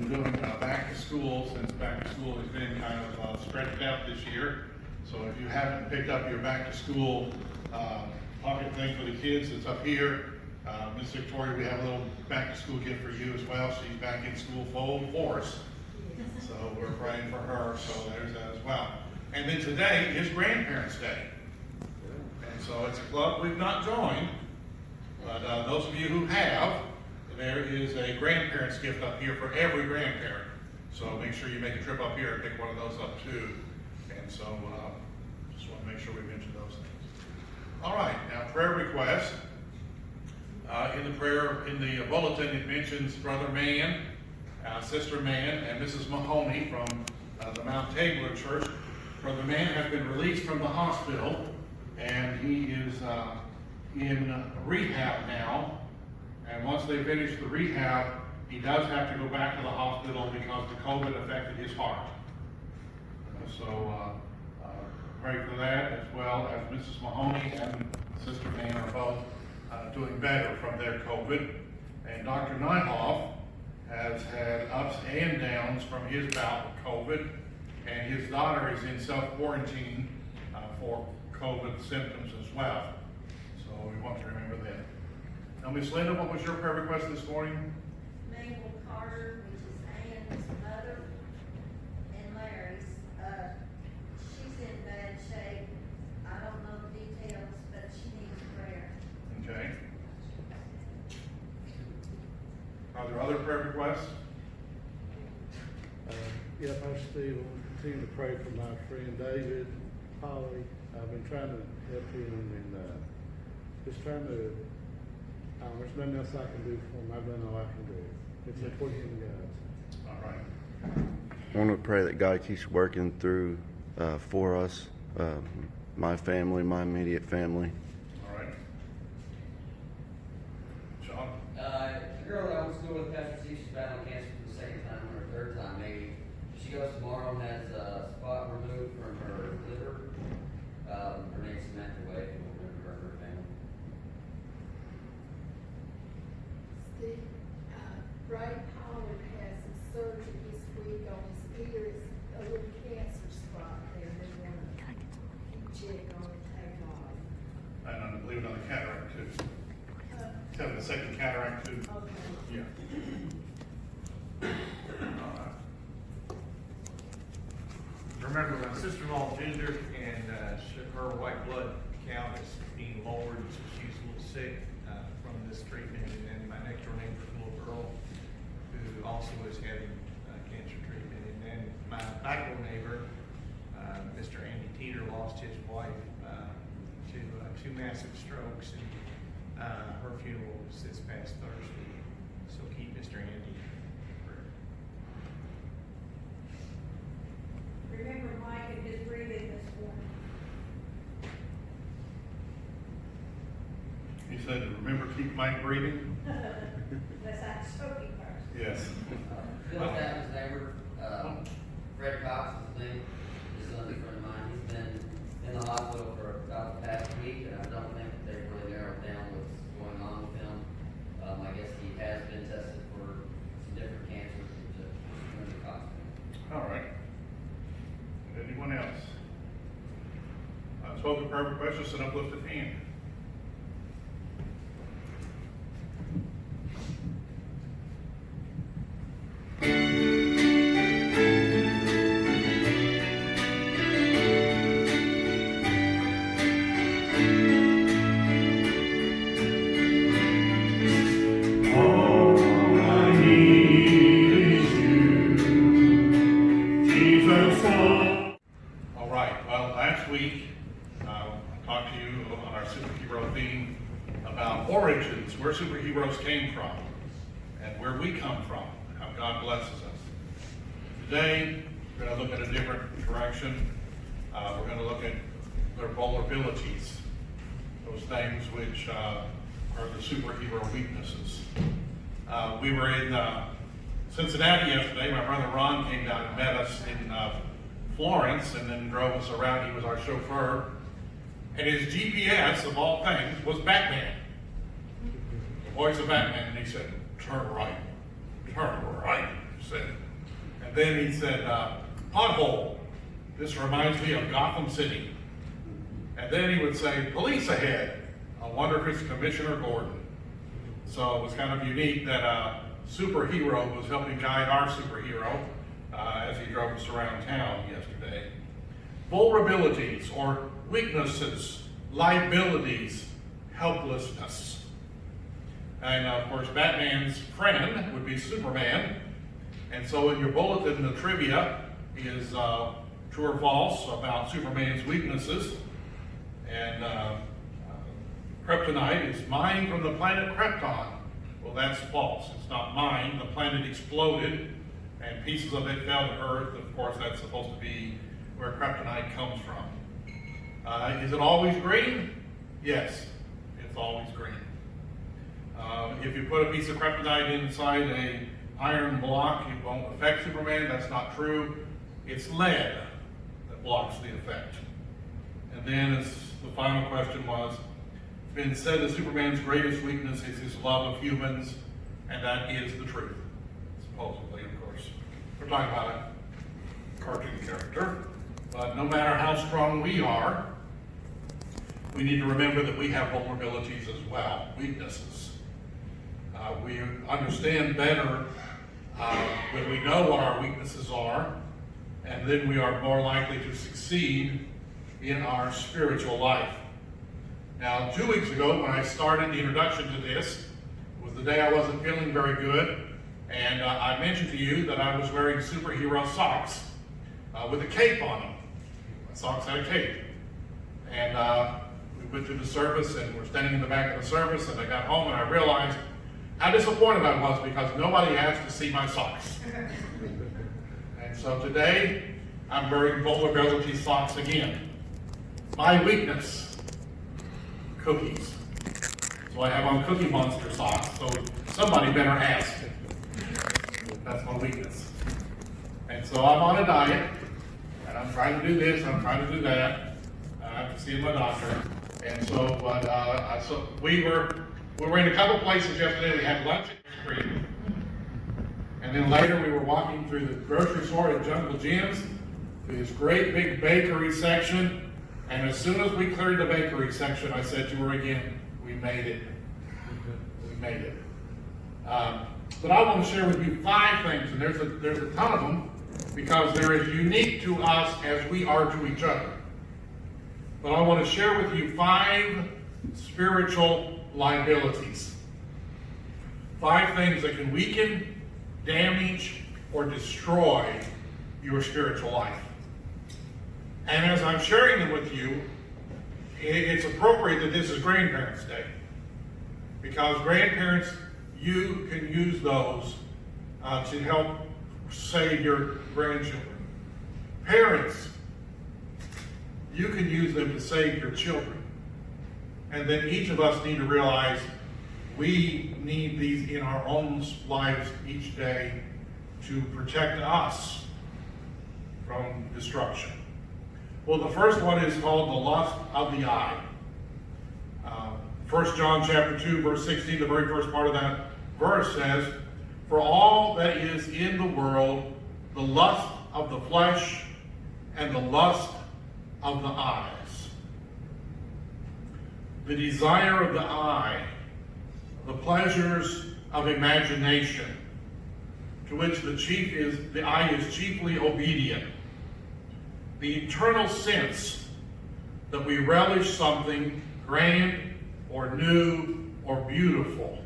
Doing back to school, since back to school has been kind of stretched out this year. So if you haven't picked up your back to school pocket thing for the kids, it's up here. Miss Victoria, we have a little back to school gift for you as well. She's back in school full force. So we're praying for her, so there's that as well. And then today is Grandparents' Day. And so it's a club we've not joined, but those of you who have, there is a grandparents gift up here for every grandparent. So make sure you make a trip up here and pick one of those up too. And so just want to make sure we mention those things. All right, now prayer requests. In the bulletin, it mentions Brother Mann, Sister Mann, and Mrs. Mahoney from the Mount Tabor Church. Brother Mann has been released from the hospital, and he is in rehab now. And once they finish the rehab, he does have to go back to the hospital because the COVID affected his heart. So pray for that, as well as Mrs. Mahoney and Sister Mann are both doing better from their COVID. And Dr. Nyhoff has had ups and downs from his bout with COVID, and his daughter is in self-quarantine for COVID symptoms as well. So we want to remember that. Now, Miss Linda, what was your prayer request this morning? Mabel Carter, which is Ann's mother, and Larry's. She's in bad shape. I don't know the details, but she needs prayer. Okay. Are there other prayer requests? Yep, I still continue to pray for my friend David Holly. I've been trying to help him and just trying to, there's nothing else I can do for him. I've done all I can do. It's important in God. All right. I want to pray that God keeps working through for us, my family, my immediate family. All right. Sean? The girl that I went to school with, Pastor Steve, she's battling cancer for the second time or third time maybe. She goes tomorrow and has a spot removed from her liver. Her name's Samantha Wade, and we'll remember her family. Steve, Ray Pollard has some surgery this week on his ear. It's a little cancer spot there. They want to check on it, take off. And I believe it on the cataract too. He's having a second cataract too. Okay. Yeah. All right. Remember my sister-in-law Ginger, and her white blood count is being lowered, so she's a little sick from this treatment. And then my next door neighbor's little girl, who also is having cancer treatment. And then my back door neighbor, Mr. Andy Teeter, lost his wife to two massive strokes, and her funeral was this past Thursday. So keep Mr. Andy in prayer. Remember Mike and his breathing this morning. He said, remember, keep Mike breathing? Unless I'm choking first. Yes. Phil Stafford's neighbor, Fred Cox is his name, his son's a friend of mine. He's been in the hospital for about the past week, and I don't think that they've really narrowed down what's going on with him. I guess he has been tested for some different cancers, and just Cox. All right. Anyone else? Spoken prayer request, just an uplifted hand. All right, well, last week, I talked to you on our superhero theme about origins, where superheroes came from, and where we come from, how God blesses us. Today, we're going to look at a different direction. We're going to look at their vulnerabilities, those things which are the superhero weaknesses. We were in Cincinnati yesterday. My brother Ron came down and met us in Florence and then drove us around. He was our chauffeur. And his GPS, of all things, was Batman. The voice of Batman. And he said, turn right, turn right. Said, then he said, pothole, this reminds me of Gotham City. And then he would say, police ahead, I wonder if it's Commissioner Gordon. So it was kind of unique that a superhero was helping guide our superhero as he drove us around town yesterday. Vulnerabilities or weaknesses, liabilities, helplessness. And of course, Batman's friend would be Superman. And so in your bulletin, the trivia is true or false about Superman's weaknesses. And kryptonite is mined from the planet Krypton. Well, that's false. It's not mined. The planet exploded and pieces of it fell to Earth. Of course, that's supposed to be where kryptonite comes from. Is it always green? Yes, it's always green. If you put a piece of kryptonite inside an iron block, it won't affect Superman. That's not true. It's lead that blocks the effect. And then as the final question was, it's been said that Superman's greatest weakness is his love of humans, and that is the truth. Supposedly, of course. We're talking about a cartoon character, but no matter how strong we are, we need to remember that we have vulnerabilities as well, weaknesses. We understand better when we know what our weaknesses are, and then we are more likely to succeed in our spiritual life. Now, 2 weeks ago, when I started the introduction to this, was the day I wasn't feeling very good, and I mentioned to you that I was wearing superhero socks with a cape on them. My socks had a cape. And we went to the service, and we're standing in the back of the service, and I got home, and I realized how disappointed I was because nobody asked to see my socks. And so today, I'm wearing vulnerability socks again. My weakness, cookies. So I have on Cookie Monster socks, so somebody better ask. That's my weakness. And so I'm on a diet, and I'm trying to do this, I'm trying to do that. I have to see my doctor. And so, so we were in a couple places yesterday. We had lunch at Creek. And then later we were walking through the grocery store at Jungle Jim's to this great big bakery section. And as soon as we cleared the bakery section, I said to her again, we made it. We made it. But I want to share with you 5 things, and there's a ton of them, because they're as unique to us as we are to each other. But I want to share with you 5 spiritual liabilities. 5 things that can weaken, damage, or destroy your spiritual life. And as I'm sharing them with you, it's appropriate that this is Grandparents' Day. Because grandparents, you can use those to help save your grandchildren. Parents, you can use them to save your children. And then each of us need to realize we need these in our own lives each day to protect us from destruction. Well, the first one is called the lust of the eye. 1 John chapter 2, verse 16, the very first part of that verse says, "For all that is in the world, the lust of the flesh and the lust of the eyes." The desire of the eye, the pleasures of imagination, to which the eye is chiefly obedient. The eternal sense that we relish something grand or new or beautiful,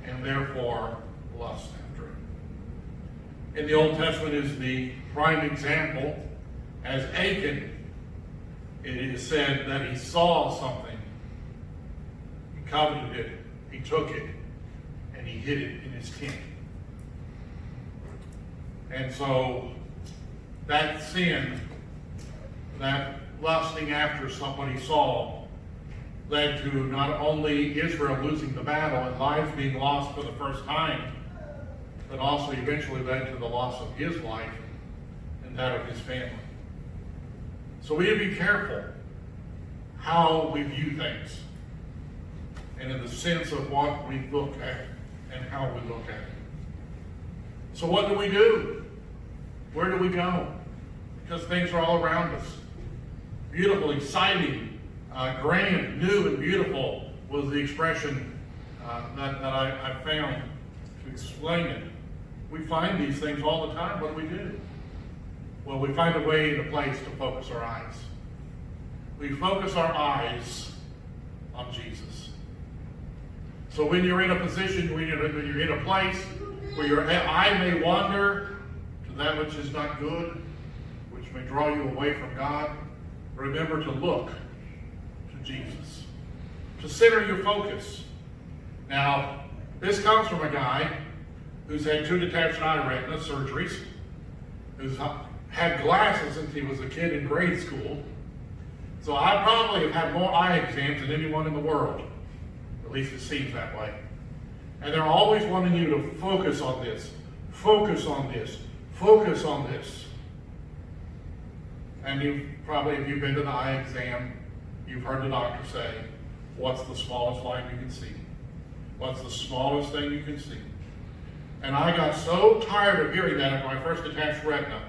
and therefore lust after it. In the Old Testament is the prime example, as Achan, it is said that he saw something, he coveted it, he took it, and he hid it in his tent. And so that sin, that lusting after somebody saw, led to not only Israel losing the battle and lives being lost for the first time, but also eventually led to the loss of his life and that of his family. So we need to be careful how we view things, and in the sense of what we look at and how we look at it. So what do? Where do we go? Because things are all around us. Beautiful, exciting, grand, new, and beautiful was the expression that I found to explain it. We find these things all the time. What do? Well, we find a way and a place to focus our eyes. We focus our eyes on Jesus. So when you're in a position, when you're in a place where your eye may wander to that which is not good, which may draw you away from God, remember to look to Jesus. To center your focus. Now, this comes from a guy who's had 2 detached eye retina surgeries, who's had glasses since he was a kid in grade school. So I probably have had more eye exams than anyone in the world. At least it seems that way. And they're always wanting you to focus on this, focus on this, focus on this. And you've probably, if you've been to the eye exam, you've heard the doctor say, what's the smallest line you can see? What's the smallest thing you can see? And I got so tired of hearing that after my first detached retina,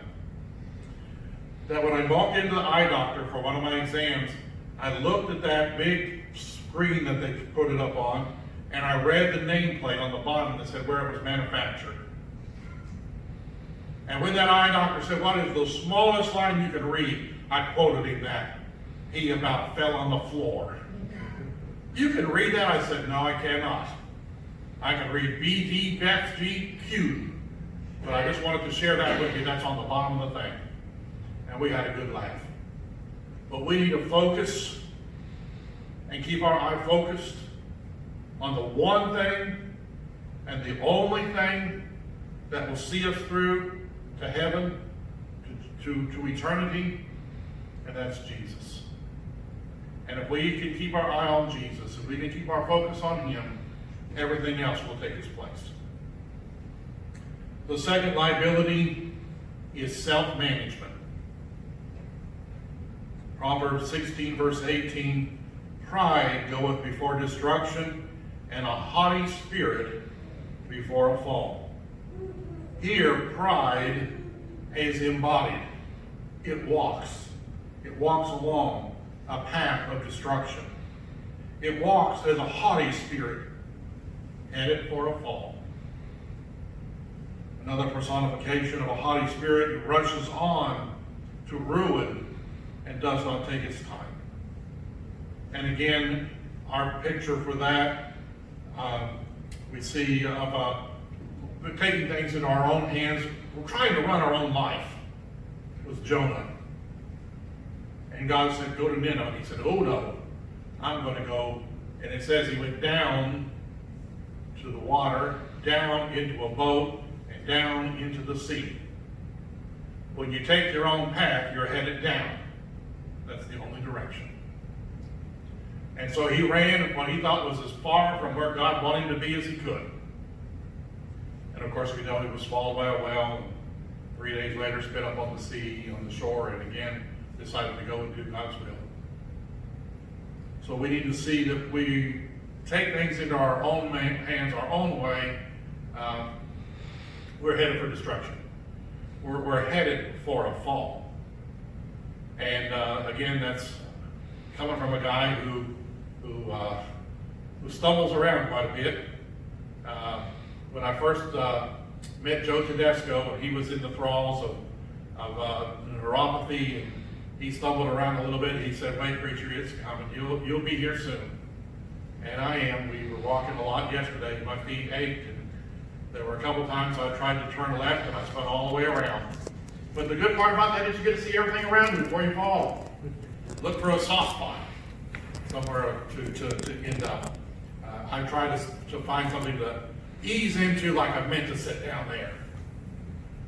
that when I walked into the eye doctor for one of my exams, I looked at that big screen that they put it up on, and I read the nameplate on the bottom that said where it was manufactured. And when that eye doctor said, what is the smallest line you can read? I quoted him that. He about fell on the floor. You can read that? I said, no, I cannot. I can read B, D, F, G, Q. But I just wanted to share that with you. That's on the bottom of the thing. And we had a good laugh. But we need to focus and keep our eye focused on the one thing and the only thing that will see us through to heaven, to eternity, and that's Jesus. And if we can keep our eye on Jesus, if we can keep our focus on Him, everything else will take its place. The second liability is self-management. Proverbs 16, verse 18, pride goeth before destruction, and a haughty spirit before a fall. Here, pride is embodied. It walks along a path of destruction. It walks as a haughty spirit, headed for a fall. Another personification of a haughty spirit who rushes on to ruin and does not take its time. And again, our picture for that, we see of taking things into our own hands. We're trying to run our own life. It was Jonah. And God said, go to Nineveh. He said, oh no, I'm going to go. And it says he went down to the water, down into a boat, and down into the sea. When you take your own path, you're headed down. That's the only direction. And so he ran what he thought was as far from where God wanted him to be as he could. And of course we know he was swallowed by a whale, and 3 days later spit up on the sea, on the shore, and again decided to go and do God's will. So we need to see that we take things into our own hands, our own way. We're headed for destruction. We're headed for a fall. And again, that's coming from a guy who stumbles around quite a bit. When I first met Joe Tedesco, he was in the thralls of neuropathy, and he stumbled around a little bit. He said, wait, preacher, it's coming. You'll be here soon. And I am. We were walking a lot yesterday. My feet ached, and there were a couple times I tried to turn left, and I spun all the way around. But the good part about that is you get to see everything around you before you fall. Look for a soft spot somewhere to end up. I try to find something to ease into, like I meant to sit down there.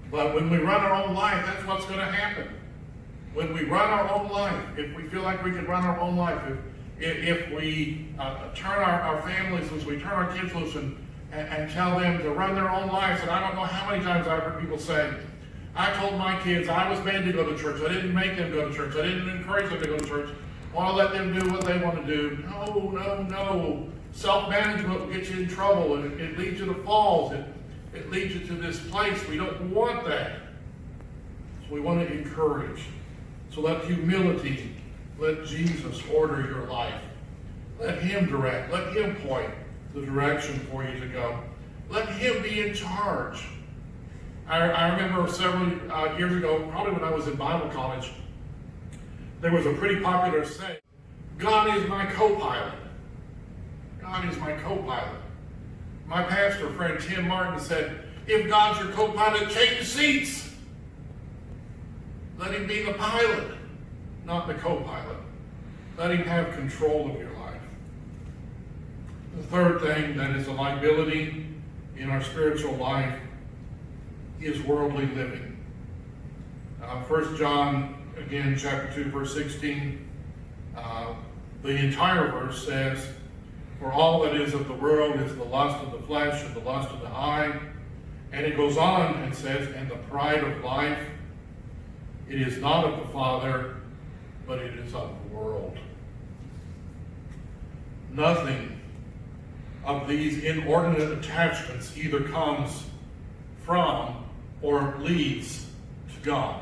But when we run our own life, that's what's going to happen. When we run our own life, if we feel like we can run our own life, if we turn our families loose, we turn our kids loose and tell them to run their own lives. And I don't know how many times I've heard people say, I told my kids I was made to go to church. I didn't make them go to church. I didn't encourage them to go to church. I want to let them do what they want to do. No. Self-management will get you in trouble, and it leads you to falls. It leads you to this place. We don't want that. So we want to encourage. So let humility, let Jesus order your life. Let him direct. Let him point the direction for you to go. Let him be in charge. I remember several years ago, probably when I was in Bible college, there was a pretty popular saying, God is my co-pilot. God is my co-pilot. My pastor friend Tim Martin said, if God's your co-pilot, change seats. Let him be the pilot, not the co-pilot. Let him have control of your life. The third thing that is a liability in our spiritual life is worldly living. 1 John, again, chapter 2, verse 16, the entire verse says, for all that is of the world is the lust of the flesh and the lust of the eye. And it goes on and says, and the pride of life, it is not of the Father, but it is of the world. Nothing of these inordinate attachments either comes from or leads to God.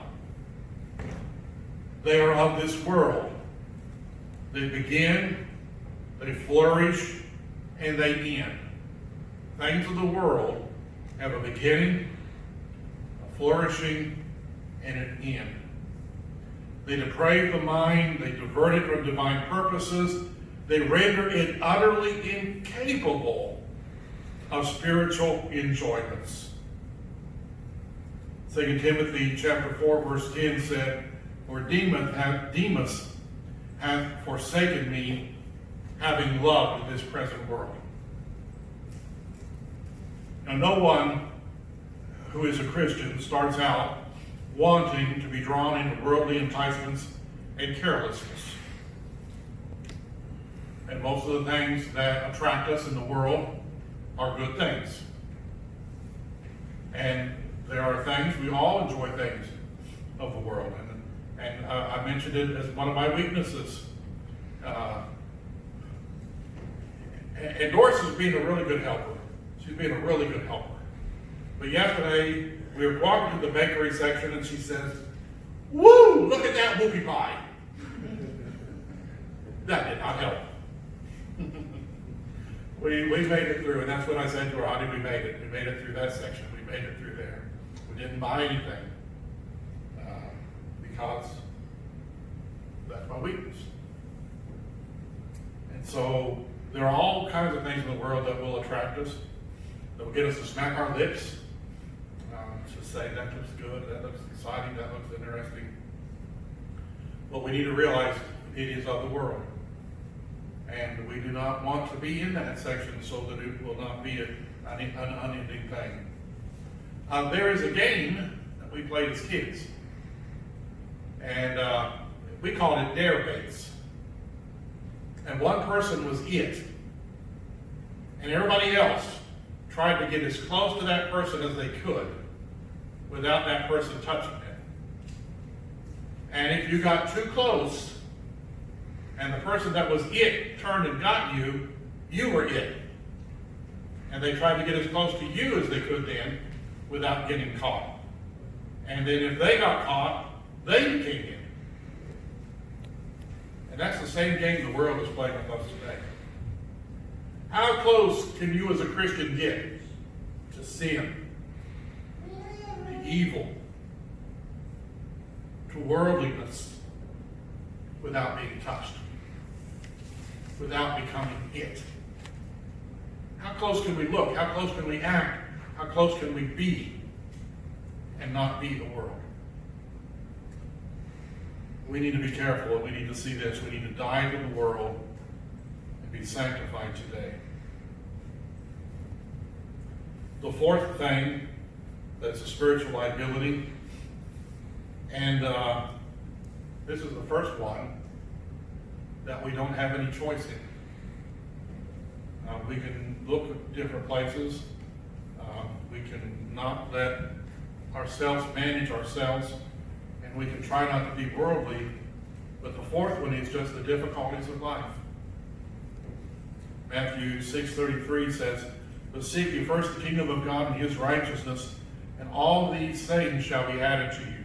They are of this world. They begin, they flourish, and they end. Things of the world have a beginning, a flourishing, and an end. They deprave the mind, they divert it from divine purposes, they render it utterly incapable of spiritual enjoyments. 2 Timothy chapter 4, verse 10 said, for Demas hath forsaken me, having loved this present world. Now, no one who is a Christian starts out wanting to be drawn into worldly enticements and carelessness. And most of the things that attract us in the world are good things. And there are things, we all enjoy things of the world. And I mentioned it as one of my weaknesses. And Doris is being a really good helper. She's being a really good helper. But yesterday, we were walking to the bakery section and she says, woo, look at that whoopie pie. That did not help. We made it through, and that's what I said to her, how did we make it? We made it through that section. We made it through there. We didn't buy anything because that's my weakness. And so there are all kinds of things in the world that will attract us, that will get us to smack our lips, to say that looks good, that looks exciting, that looks interesting. But we need to realize it is of the world. And we do not want to be in that section so that it will not be an unending thing. There is a game that we played as kids. And we called it Dare Baits. And one person was it. And everybody else tried to get as close to that person as they could without that person touching it. And if you got too close, and the person that was it turned and got you, you were it. And they tried to get as close to you as they could then without getting caught. And then if they got caught, they became it. And that's the same game the world is playing with us today. How close can you as a Christian get to sin, to evil, to worldliness without being touched? Without becoming it. How close can we look? How close can we act? How close can we be and not be the world? We need to be careful, and we need to see this. We need to die to the world and be sanctified today. The fourth thing that's a spiritual liability, and this is the first one, that we don't have any choice in. We can look at different places. We can not let ourselves manage ourselves, and we can try not to be worldly. But the fourth one is just the difficulties of life. Matthew 6:33 says, But seek ye first the kingdom of God and his righteousness, and all these things shall be added to you.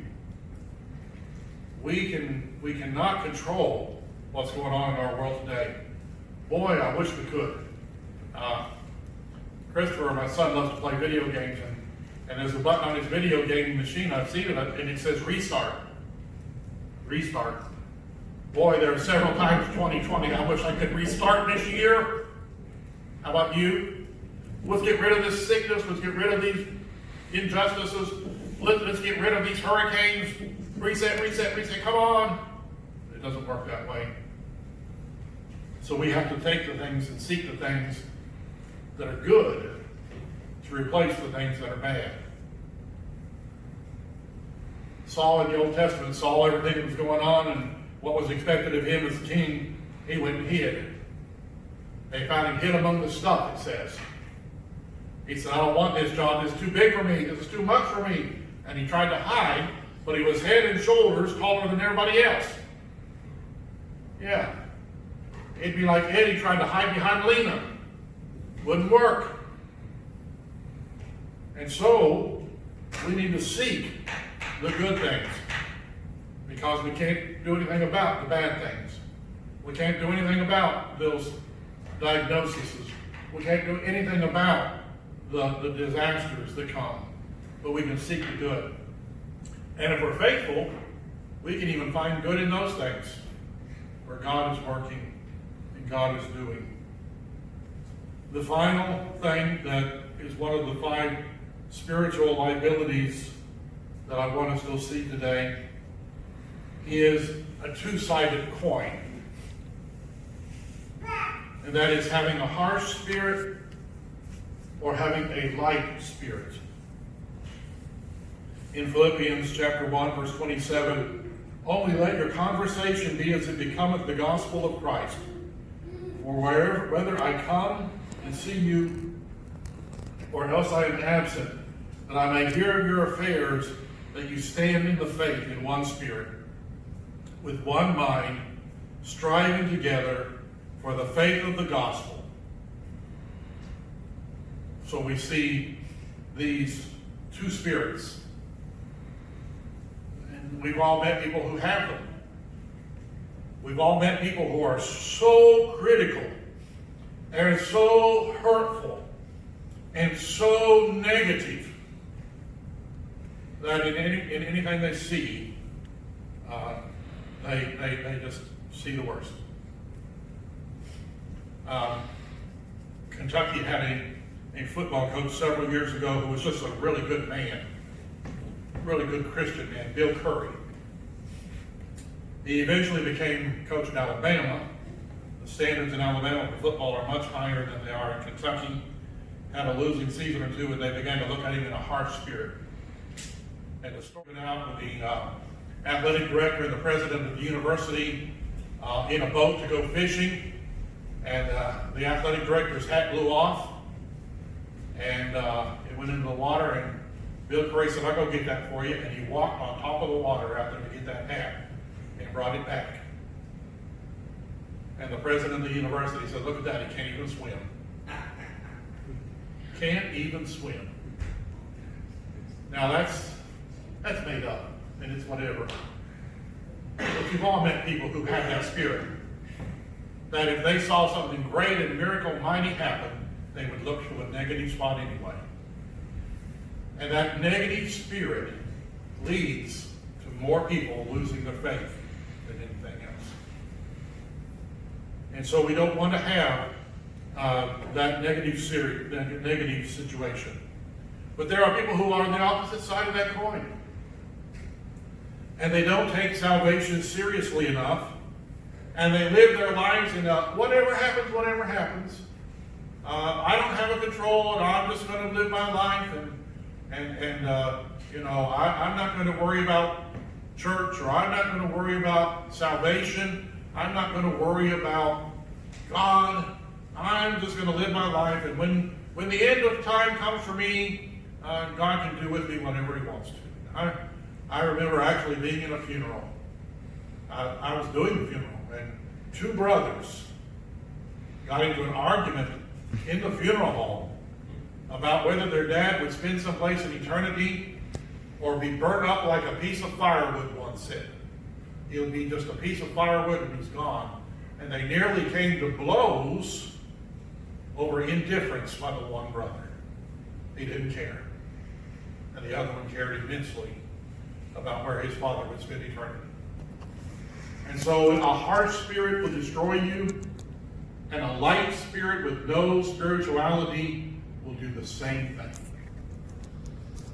We cannot control what's going on in our world today. Boy, I wish we could. Christopher, my son, loves to play video games, and there's a button on his video game machine, I've seen it, and it says restart. Restart. Boy, there are several times 2020 I wish I could restart this year. How about you? Let's get rid of this sickness. Let's get rid of these injustices. Let's get rid of these hurricanes. Reset, reset, reset. Come on. It doesn't work that way. So we have to take the things and seek the things that are good to replace the things that are bad. Saul in the Old Testament saw everything that was going on and what was expected of him as king. He went and hid. They found him hid among the stuff, it says. He said, I don't want this job. It's too big for me. It's too much for me. And he tried to hide, but he was head and shoulders taller than everybody else. Yeah. It'd be like Eddie trying to hide behind Lena. Wouldn't work. And so, we need to seek the good things. Because we can't do anything about the bad things. We can't do anything about those diagnoses. We can't do anything about the disasters that come. But we can seek the good. And if we're faithful, we can even find good in those things where God is working and God is doing. The final thing that is one of the 5 spiritual liabilities that I want us to see today is a two-sided coin. And that is having a harsh spirit or having a light spirit. In Philippians chapter 1, verse 27, only let your conversation be as it becometh the gospel of Christ. For whether I come and see you, or else I am absent, that I may hear of your affairs, that you stand in the faith in one spirit, with one mind, striving together for the faith of the gospel. So we see these two spirits. And we've all met people who have them. We've all met people who are so critical and so hurtful and so negative that in anything they see, they just see the worst. Kentucky had a football coach several years ago who was just a really good man, really good Christian man, Bill Curry. He eventually became coach in Alabama. The standards in Alabama for football are much higher than they are in Kentucky. Had a losing season or two, and they began to look at him in a harsh spirit. And the story went out with the athletic director and the president of the university in a boat to go fishing. And the athletic director's hat blew off, and it went into the water, and Bill Curry said, I'll go get that for you. And he walked on top of the water out there to get that hat and brought it back. And the president of the university said, look at that, he can't even swim. Can't even swim. Now that's made up, and it's whatever. But you've all met people who have that spirit. That if they saw something great and miracle mighty happen, they would look to a negative spot anyway. And that negative spirit leads to more people losing their faith than anything else. And so we don't want to have that negative situation. But there are people who are on the opposite side of that coin. And they don't take salvation seriously enough. And they live their lives in whatever happens, whatever happens. I don't have a control, and I'm just going to live my life. I'm not going to worry about church, or I'm not going to worry about salvation. I'm not going to worry about God. I'm just going to live my life. And when the end of time comes for me, God can do with me whatever he wants to. I remember actually being in a funeral. I was doing the funeral, and 2 brothers got into an argument in the funeral home about whether their dad would spend someplace in eternity or be burned up like a piece of firewood, one said. He'll be just a piece of firewood and he's gone. And they nearly came to blows over indifference by the one brother. He didn't care. And the other one cared immensely about where his father would spend eternity. And so a harsh spirit will destroy you, and a light spirit with no spirituality will do the same thing.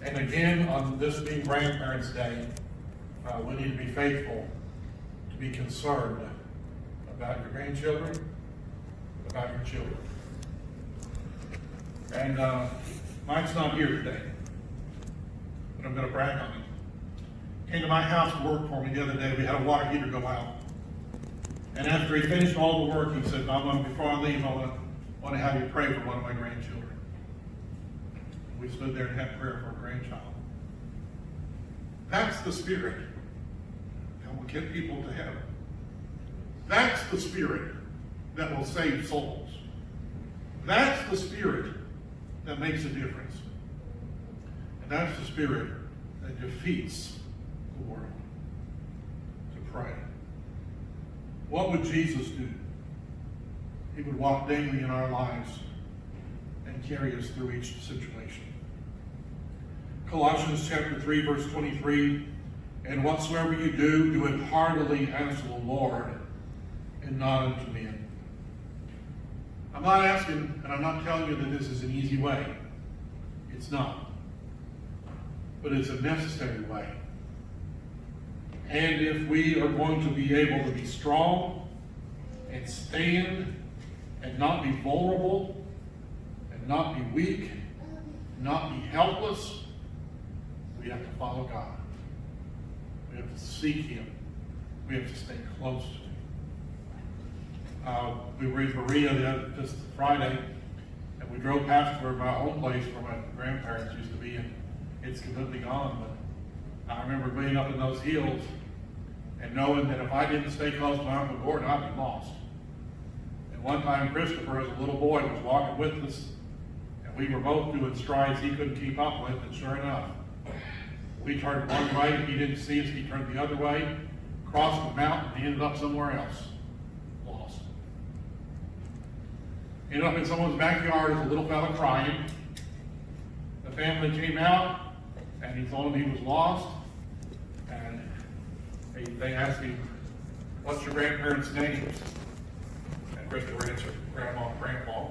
And again, on this being Grandparents' Day, we need to be faithful, to be concerned about your grandchildren, about your children. And Mike's not here today, but I'm going to brag on him. Came to my house to work for me the other day. We had a water heater go out. And after he finished all the work, he said, Mama, before I leave, I want to have you pray for one of my grandchildren. We stood there and had prayer for a grandchild. That's the spirit that will get people to heaven. That's the spirit that will save souls. That's the spirit that makes a difference. And that's the spirit that defeats the world. To pray. What would Jesus do? He would walk daily in our lives and carry us through each situation. Colossians chapter 3, verse 23, and whatsoever you do, do it heartily as the Lord, and not unto men. I'm not asking, and I'm not telling you that this is an easy way. It's not. But it's a necessary way. And if we are going to be able to be strong and stand and not be vulnerable and not be weak, not be helpless, we have to follow God. We have to seek Him. We have to stay close to Him. We were in Berea just Friday, and we drove past where my home place where my grandparents used to be, and it's completely gone. But I remember being up in those hills and knowing that if I didn't stay close to my Uncle Gordon, I'd be lost. And one time, Christopher, as a little boy, was walking with us, and we were both doing strides he couldn't keep up with, and sure enough, we turned one way, and he didn't see us, he turned the other way, crossed the mountain, and ended up somewhere else. Lost. Ended up in someone's backyard as a little fella crying. The family came out, and he told them he was lost, and they asked him, what's your grandparents' names? And Christopher answered, Grandma and Grandpa.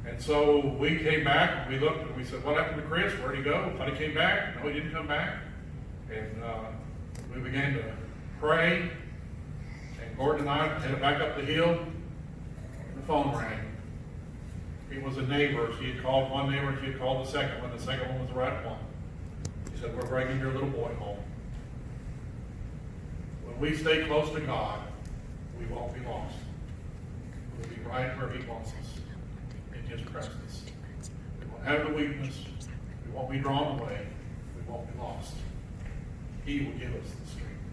And so we came back, and we looked, and we said, what happened to Chris? Where'd he go? Thought he came back? No, he didn't come back. And we began to pray, and Gordon and I headed back up the hill, and the phone rang. It was a neighbor. She had called one neighbor, and she had called the second one. The second one was the right one. She said, we're bringing your little boy home. When we stay close to God, we won't be lost. We'll be right where He wants us, in His presence. We won't have the weakness. We won't be drawn away. We won't be lost. He will give us the strength.